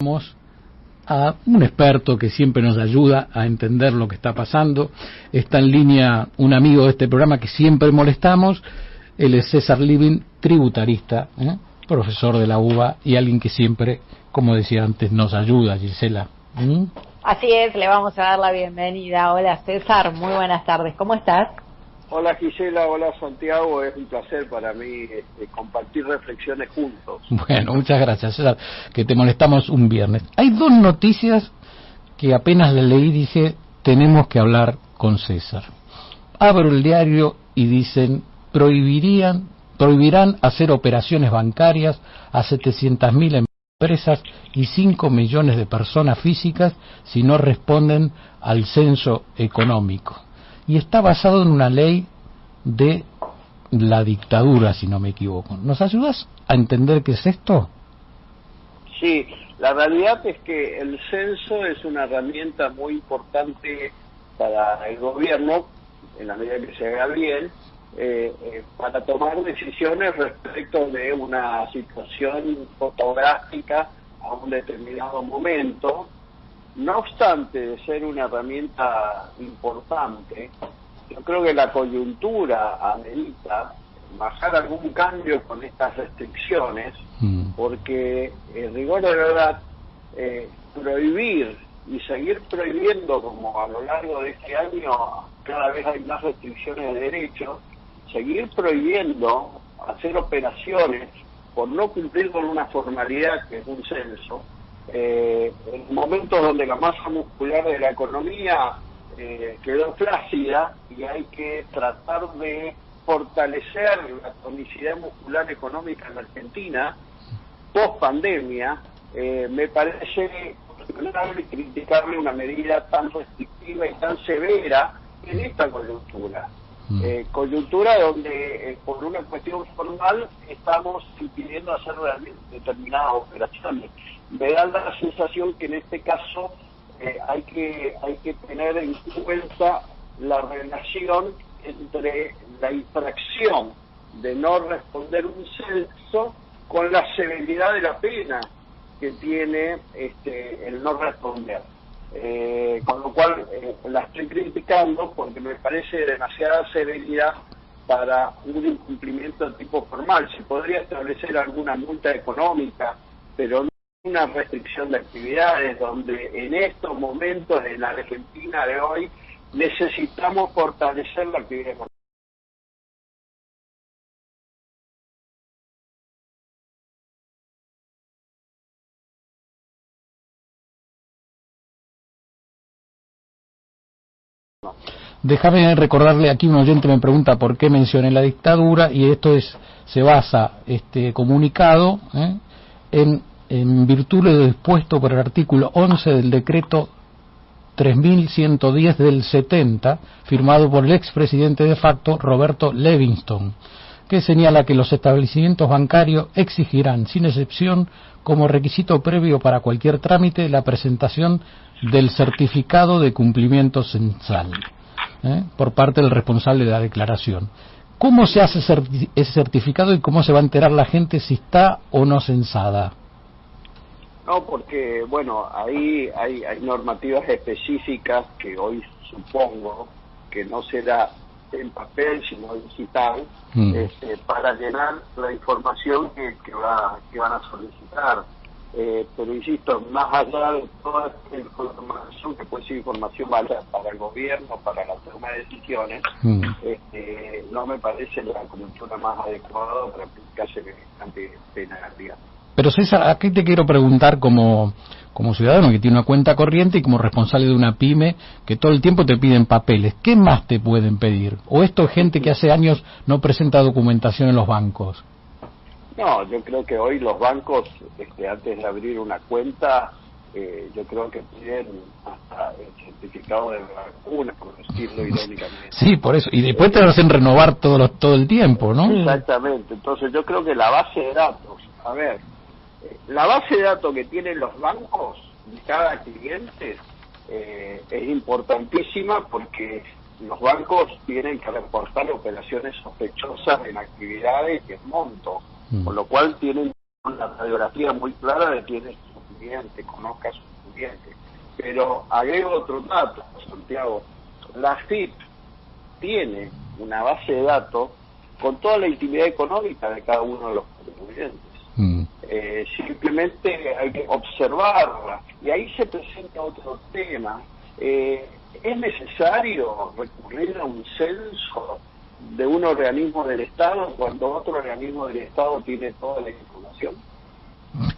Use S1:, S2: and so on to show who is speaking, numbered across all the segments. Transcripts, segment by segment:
S1: invitamos a un experto que siempre nos ayuda a entender lo que está pasando. Está en línea un amigo de este programa que siempre molestamos. Él es César Living, tributarista, profesor de la UBA y alguien que siempre, como decía antes, nos ayuda, Gisela.
S2: Así es, le vamos a dar la bienvenida. Hola César, muy buenas tardes, ¿cómo estás?
S3: Hola Gisela, hola Santiago, es un placer para mí compartir reflexiones juntos.
S1: Bueno, muchas gracias César, que te molestamos un viernes. Hay dos noticias que apenas le leí, dije, tenemos que hablar con César. Abro el diario y dicen, prohibirán hacer operaciones bancarias a 700.000 empresas y 5 millones de personas físicas si no responden al censo económico. Y está basado en una ley de la dictadura, si no me equivoco. ¿Nos ayudas a entender qué es esto?
S3: Sí, la realidad es que el censo es una herramienta muy importante para el gobierno, en la medida que se haga bien, para tomar decisiones respecto de una situación fotográfica a un determinado momento. No obstante de ser una herramienta importante, yo creo que la coyuntura amerita bajar algún cambio con estas restricciones, porque en rigor de verdad, prohibir y seguir prohibiendo, como a lo largo de este año cada vez hay más restricciones de derechos, seguir prohibiendo hacer operaciones por no cumplir con una formalidad que es un censo, en momentos donde la masa muscular de la economía quedó flácida y hay que tratar de fortalecer la tonicidad muscular económica en la Argentina post pandemia, me parece cuestionable criticarle una medida tan restrictiva y tan severa en esta coyuntura. Coyuntura donde por una cuestión formal estamos impidiendo hacer realmente determinadas operaciones. Me da la sensación que en este caso hay que tener en cuenta la relación entre la infracción de no responder un censo con la severidad de la pena que tiene el no responder. Con lo cual la estoy criticando porque me parece demasiada severidad para un incumplimiento de tipo formal. Se podría establecer alguna multa económica, pero no una restricción de actividades, donde en estos momentos en la Argentina de hoy necesitamos fortalecer la actividad económica.
S1: Déjame recordarle, aquí un oyente me pregunta por qué mencioné la dictadura, y esto se basa, este comunicado, en virtud de lo dispuesto por el artículo 11 del decreto 3110 del 70, firmado por el expresidente de facto Roberto Levingston, que señala que los establecimientos bancarios exigirán, sin excepción, como requisito previo para cualquier trámite, la presentación del certificado de cumplimiento censal por parte del responsable de la declaración. ¿Cómo se hace ese certificado y cómo se va a enterar la gente si está o no censada?
S3: No, porque, bueno, ahí hay normativas específicas que hoy supongo que no será en papel, sino digital, para llenar la información que van a solicitar. Pero insisto, más allá de toda esta información, que puede ser información válida para el gobierno, para la toma de decisiones, no me parece la coyuntura más adecuada para aplicar semejante penalidad.
S1: Pero César, aquí te quiero preguntar como ciudadano que tiene una cuenta corriente y como responsable de una pyme que todo el tiempo te piden papeles, ¿qué más te pueden pedir? ¿O esto es gente que hace años no presenta documentación en los bancos?
S3: No, yo creo que hoy los bancos, antes de abrir una cuenta, yo creo que piden hasta el certificado de vacuna, por decirlo irónicamente.
S1: Sí, por eso. Y después te lo hacen renovar todo el tiempo, ¿no?
S3: Exactamente. Entonces yo creo que la base de datos, la base de datos que tienen los bancos de cada cliente es importantísima, porque los bancos tienen que reportar operaciones sospechosas en actividades y en monto, con lo cual tienen una radiografía muy clara de quién es su cliente, conozca a sus clientes. Pero agrego otro dato, Santiago. La FIP tiene una base de datos con toda la intimidad económica de cada uno de los contribuyentes. Simplemente hay que observarla. Y ahí se presenta otro tema. ¿Es necesario recurrir a un censo de un organismo del Estado cuando otro organismo del Estado tiene toda la información?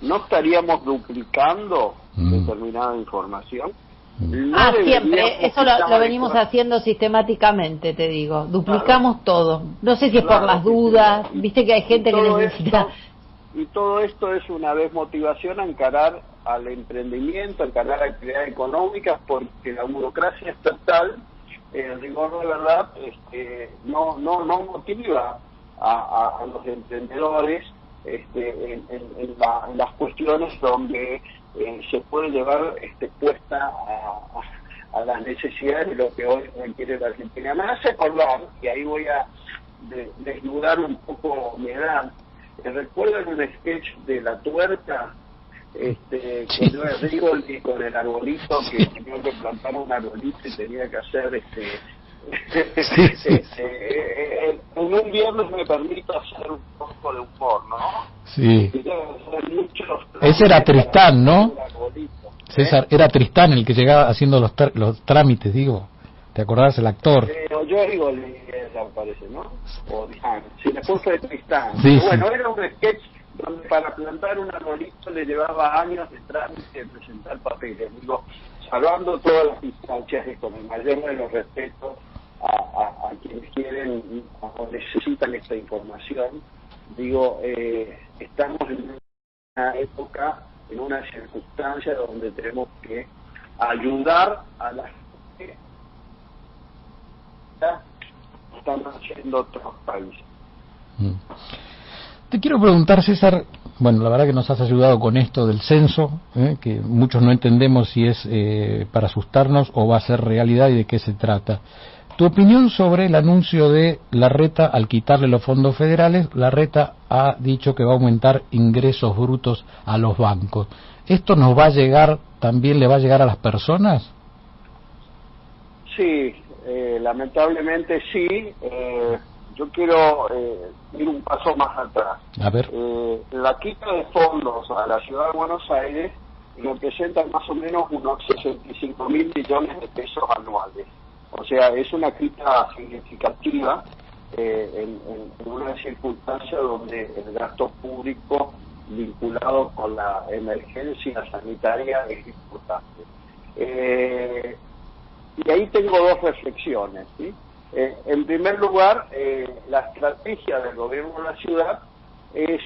S3: ¿No estaríamos duplicando determinada información? No
S2: siempre, eso lo venimos haciendo sistemáticamente, te digo, duplicamos todo. No sé si es por las dudas, viste que hay gente que necesita...
S3: Y todo esto es una desmotivación a encarar al emprendimiento, a encarar actividades económicas, porque la burocracia estatal, en rigor de verdad, no motiva a los emprendedores en las cuestiones donde se puede llevar puesta a las necesidades de lo que hoy requiere la Argentina. Me hace acordar, y ahí voy a desnudar un poco mi edad. ¿Recuerdan un sketch de La Tuerca? Con Rigoli, con el arbolito, que tenía que plantar un arbolito y tenía que hacer en un viernes me permito hacer un poco de humor, ¿no?
S1: Sí. Ese era Tristán, ¿no? César, era Tristán el que llegaba haciendo los trámites, digo. ¿Te acordás el actor?
S3: Yo digo, parece, ¿no? O si la esposa de Tristán.
S1: Sí,
S3: bueno, era un sketch donde para plantar un arbolito le llevaba años de trámite de presentar papeles. Digo, salvando todas las instancias y con el mayor de los respetos a quienes quieren o necesitan esta información, digo, estamos en una época, en una circunstancia donde tenemos que ayudar a la gente que están haciendo otros países.
S1: Te quiero preguntar, César, bueno, la verdad que nos has ayudado con esto del censo, que muchos no entendemos si es para asustarnos o va a ser realidad y de qué se trata. Tu opinión sobre el anuncio de Larreta al quitarle los fondos federales. Larreta ha dicho que va a aumentar ingresos brutos a los bancos. ¿Esto nos va a llegar, también le va a llegar a las personas?
S3: Sí, lamentablemente sí. Yo quiero ir un paso más atrás.
S1: A ver.
S3: La quita de fondos a la ciudad de Buenos Aires representa más o menos unos 65.000 millones de pesos anuales. O sea, es una quita significativa en una circunstancia donde el gasto público vinculado con la emergencia sanitaria es importante. Y ahí tengo dos reflexiones, ¿sí? En primer lugar, la estrategia del gobierno de la ciudad es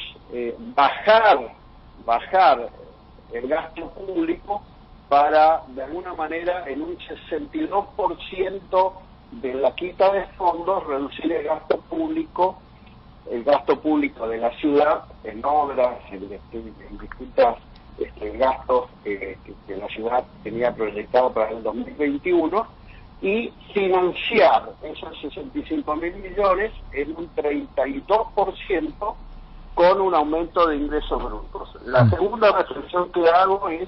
S3: bajar el gasto público para, de alguna manera, en un 62% de la quita de fondos, reducir el gasto público de la ciudad en obras, en distintos gastos que la ciudad tenía proyectado para el 2021, y financiar esos 65.000 millones en un 32% con un aumento de ingresos brutos. La segunda reflexión que hago es,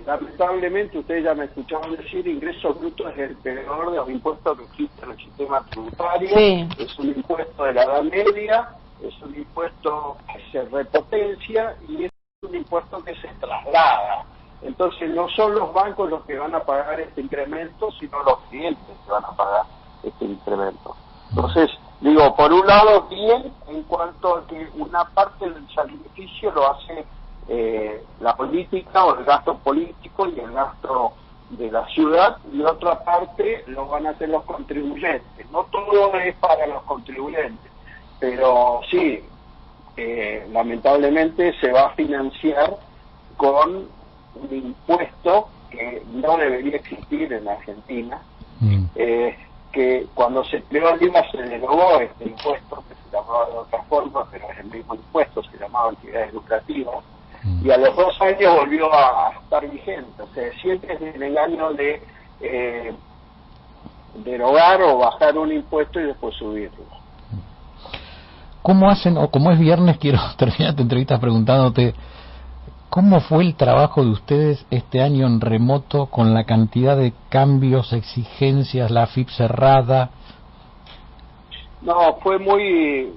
S3: lamentablemente, ustedes ya me escucharon decir, ingresos brutos es el peor de los impuestos que existen en el sistema tributario.
S2: Sí.
S3: Es un impuesto de la Edad Media, es un impuesto que se repotencia y es un impuesto que se traslada. Entonces no son los bancos los que van a pagar este incremento, sino los clientes que van a pagar este incremento. Entonces, digo, por un lado bien, en cuanto a que una parte del sacrificio lo hace la política o el gasto político y el gasto de la ciudad, y otra parte lo van a hacer los contribuyentes. No todo es para los contribuyentes, pero sí, lamentablemente se va a financiar con un impuesto que no debería existir en Argentina, que cuando se creó el IVA se derogó este impuesto, que se llamaba de otra forma, pero es el mismo impuesto, se llamaba actividades lucrativas, y a los 2 años volvió a estar vigente. O sea, siempre es el engaño de derogar o bajar un impuesto y después subirlo.
S1: ¿Cómo hacen, o como es viernes, quiero terminar tu entrevista preguntándote ¿Cómo fue el trabajo de ustedes este año en remoto con la cantidad de cambios, exigencias, la AFIP cerrada?
S3: No, fue muy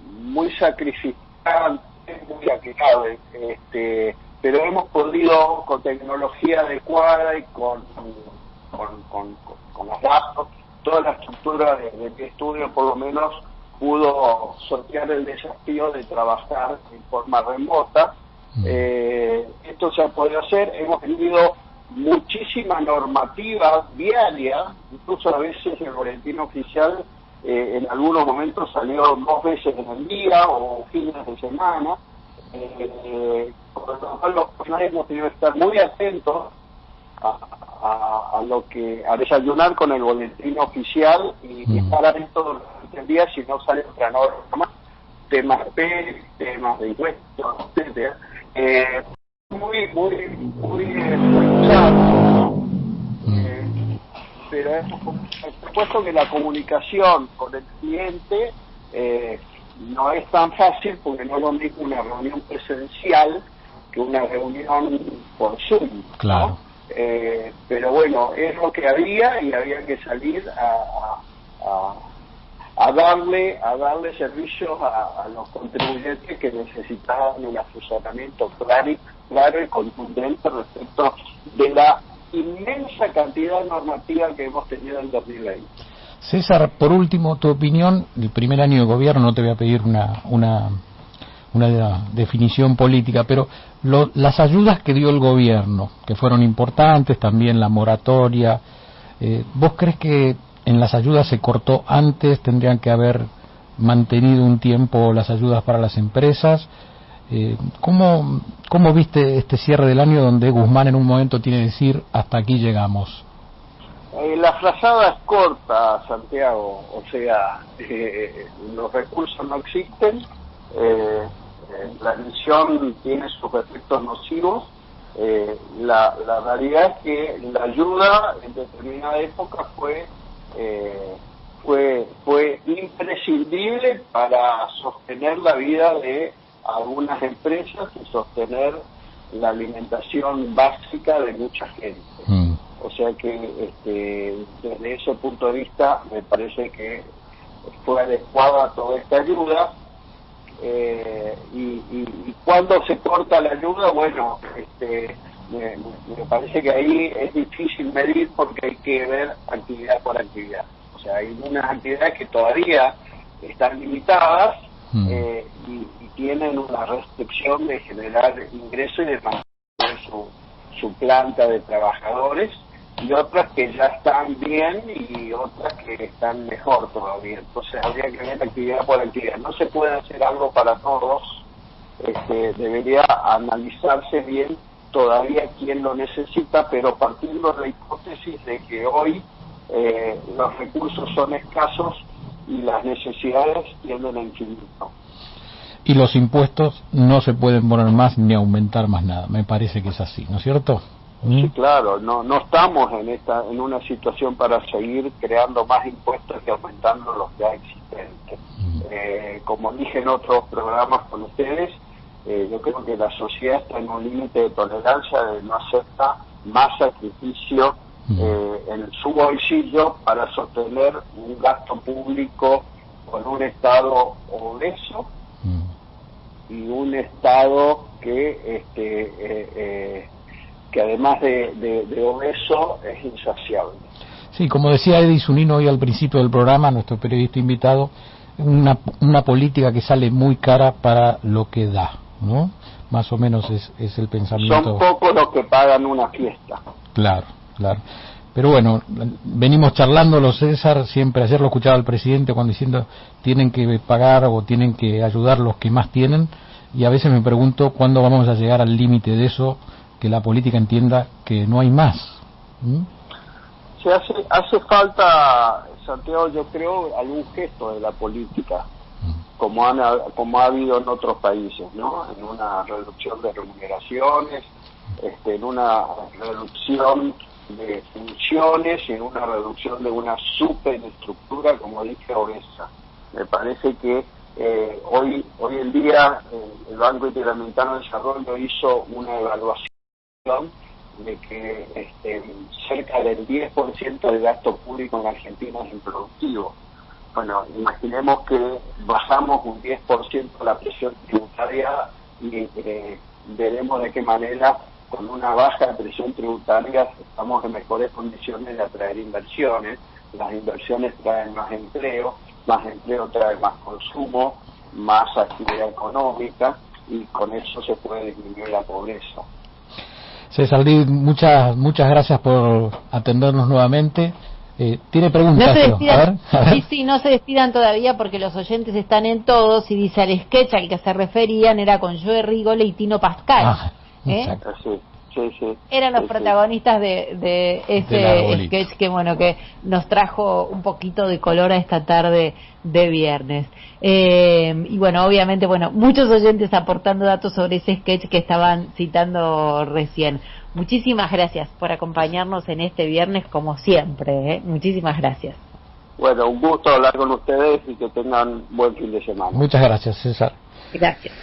S3: sacrificante, muy sacrificado, pero hemos podido, con tecnología adecuada y con las laptops, toda la estructura de mi estudio por lo menos pudo sortear el desafío de trabajar en forma remota. Esto se ha podido hacer, hemos tenido muchísima normativa diaria, incluso a veces el boletín oficial en algunos momentos salió 2 veces en el día o fines de semana, con lo cual los profesionales hemos tenido que estar muy atentos a desayunar con el boletín oficial y estar atentos durante el día si no sale otra norma, temas temas de impuestos, etcétera. Muy esforzado, pero por supuesto que la comunicación con el cliente no es tan fácil porque no es lo mismo una reunión presencial que una reunión por Zoom,
S1: claro,
S3: ¿no? Pero bueno, es lo que había y había que salir a darle servicios a los contribuyentes que necesitaban un asesoramiento claro y contundente respecto de la inmensa cantidad normativa que hemos tenido en 2020.
S1: César, por último, tu opinión, el primer año de gobierno, no te voy a pedir una definición política, pero las ayudas que dio el gobierno, que fueron importantes, también la moratoria, ¿vos crees que en las ayudas se cortó antes, tendrían que haber mantenido un tiempo las ayudas para las empresas? ¿Cómo viste este cierre del año donde Guzmán en un momento tiene que decir hasta aquí llegamos?
S3: La frazada es corta, Santiago, o sea, los recursos no existen, la emisión tiene sus efectos nocivos, la realidad es que la ayuda en determinada época fue imprescindible para sostener la vida de algunas empresas y sostener la alimentación básica de mucha gente. O sea que desde ese punto de vista me parece que fue adecuada toda esta ayuda. Y cuando se corta la ayuda, bueno, me parece que ahí es difícil medir porque hay que ver actividad por actividad. O sea, hay unas actividades que todavía están limitadas y tienen una restricción de generar ingresos y de mantener su planta de trabajadores, y otras que ya están bien y otras que están mejor todavía. Entonces habría que ver actividad por actividad. No se puede hacer algo para todos, debería analizarse bien todavía quién lo necesita, pero partiendo de la hipótesis de que hoy los recursos son escasos y las necesidades tienden a infinito.
S1: Y los impuestos no se pueden poner más ni aumentar más nada, me parece que es así, ¿no es cierto?
S3: Sí, claro, no estamos en una situación para seguir creando más impuestos que aumentando los ya existentes. Como dije en otros programas con ustedes, yo creo que la sociedad está en un límite de tolerancia de no aceptar más sacrificio en su bolsillo para sostener un gasto público con un Estado obeso y un Estado que además de obeso es insaciable.
S1: Sí, como decía Eddie Zunino hoy al principio del programa, nuestro periodista invitado, una política que sale muy cara para lo que da, ¿no? Más o menos es el pensamiento.
S3: Son pocos los que pagan una fiesta.
S1: Claro. Pero bueno, venimos charlándolo, César, siempre. Ayer lo escuchaba el presidente cuando diciendo tienen que pagar o tienen que ayudar los que más tienen, y a veces me pregunto cuándo vamos a llegar al límite de eso, que la política entienda que no hay más.
S3: Hace falta, Santiago, yo creo, algún gesto de la política, como ha habido en otros países, ¿no? En una reducción de remuneraciones, en una reducción de funciones, en una reducción de una superestructura, como dije, obesa. Me parece que Hoy en día el Banco Interamericano de Desarrollo hizo una evaluación de que cerca del 10% del gasto público en Argentina es improductivo. Bueno, imaginemos que bajamos un 10% la presión tributaria y veremos de qué manera, con una baja presión tributaria, estamos en mejores condiciones de atraer inversiones. Las inversiones traen más empleo trae más consumo, más actividad económica, y con eso se puede disminuir la pobreza.
S1: César Liv, muchas gracias por atendernos nuevamente. ¿Tiene preguntas?
S2: No se despidan,
S1: a ver.
S2: Sí, no se despidan todavía porque los oyentes están en todos, y dice el sketch al que se referían era con Joe Rigole y Tino Pascal.
S1: Exacto.
S3: Sí.
S2: Eran los protagonistas de ese sketch que que nos trajo un poquito de color a esta tarde de viernes. Y obviamente, muchos oyentes aportando datos sobre ese sketch que estaban citando recién. Muchísimas gracias por acompañarnos en este viernes, como siempre. Muchísimas gracias.
S3: Bueno, un gusto hablar con ustedes y que tengan buen fin de semana.
S1: Muchas gracias, César.
S2: Gracias.